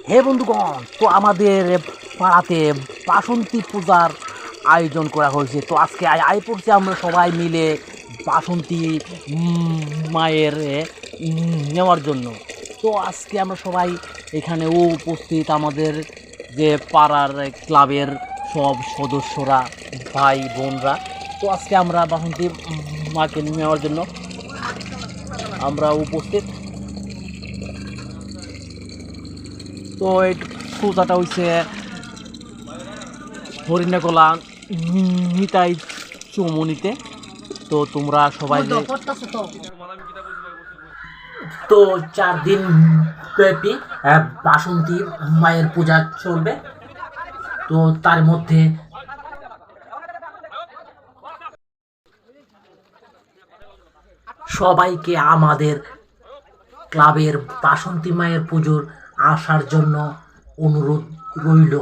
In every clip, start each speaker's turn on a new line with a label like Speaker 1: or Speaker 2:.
Speaker 1: হে বন্ধুগণ, তো আমাদের পাড়াতে বাসন্তী পূজার আয়োজন করা হয়েছে। তো আজকে আয় পড়ছি আমরা সবাই মিলে বাসন্তী মায়ের নেওয়ার জন্য। তো আজকে আমরা সবাই এখানে উপস্থিত, আমাদের যে পাড়ার ক্লাবের সব সদস্যরা, ভাই বোনরা। তো আজকে আমরা বাসন্তী মাকে নেওয়ার জন্য আমরা উপস্থিত। তো এই পূজাটা হইছে হরিণাকলা নিতাই চৌমনিতে। তো তোমরা সবাই তো 4 দিন ব্যাপী বাসন্তী মায়ের পূজা চলবে। তো তার মধ্যে সবাইকে আমাদের ক্লাবের বাসন্তী মায়ের পুজোর আসার জন্য অনুরোধ রইল।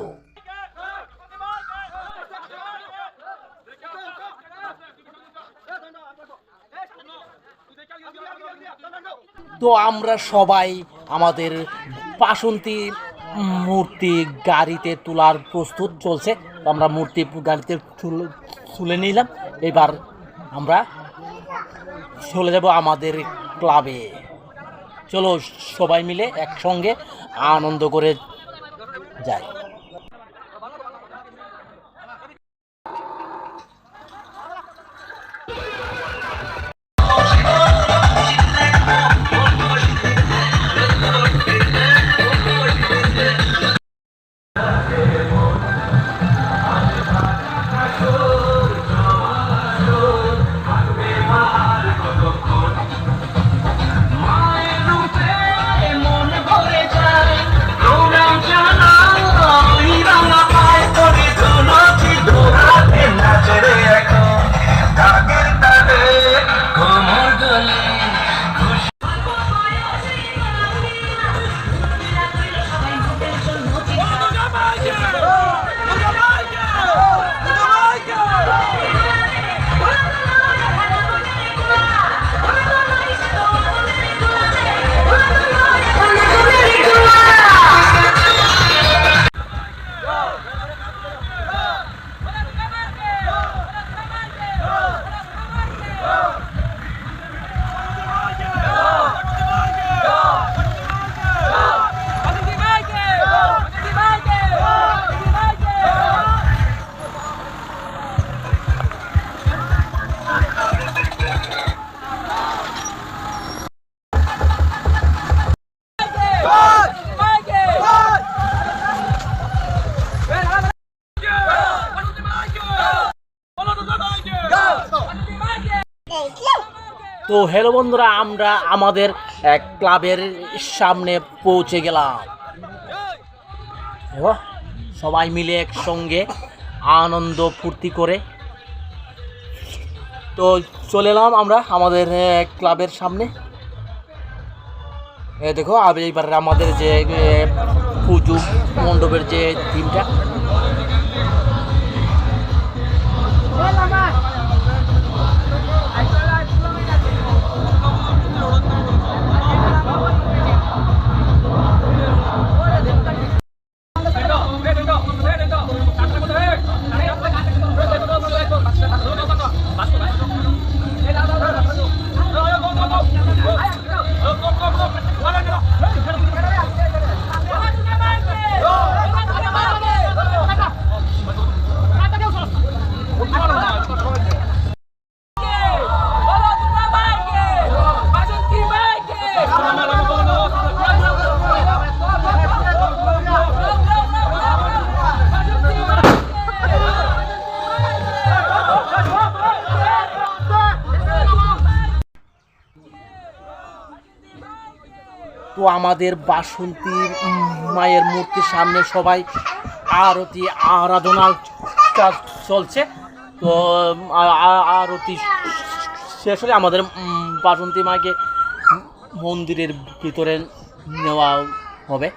Speaker 1: তো আমরা সবাই আমাদের বাসন্তী মূর্তি গাড়িতে তোলার প্রস্তুত চলছে। তো আমরা মূর্তি গাড়িতে তুলে নিলাম। এবার আমরা চলে যাব আমাদের ক্লাবে। চলো সবাই মিলে একসঙ্গে আনন্দ করে যাই। তো হ্যালো বন্ধুরা, আমরা আমাদের ক্লাবের সামনে পৌঁছে গেলাম। সবাই মিলে একসঙ্গে আনন্দ ফুর্তি করে তো চলে এলাম আমরা আমাদের ক্লাবের সামনে। দেখো এইবার আমাদের যে পুজো মণ্ডপের যে থিমটা, তো আমাদের বাসন্তী মায়ের মূর্তির সামনে সবাই আরতি আরাধনা চলছে। তো আরতি শেষ হলে আমাদের বাসন্তী মাকে মন্দিরের ভিতরে নেওয়া হবে।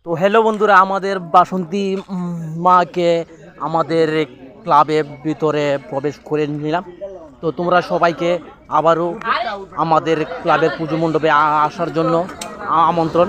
Speaker 1: তো হ্যালো বন্ধুরা, আমাদের বাসন্তী মাকে আমাদের ক্লাবের ভিতরে প্রবেশ করে নিলাম। তো তোমরা সবাইকে আবারও আমাদের ক্লাবের পুজো মণ্ডপে আসার জন্য আমন্ত্রণ।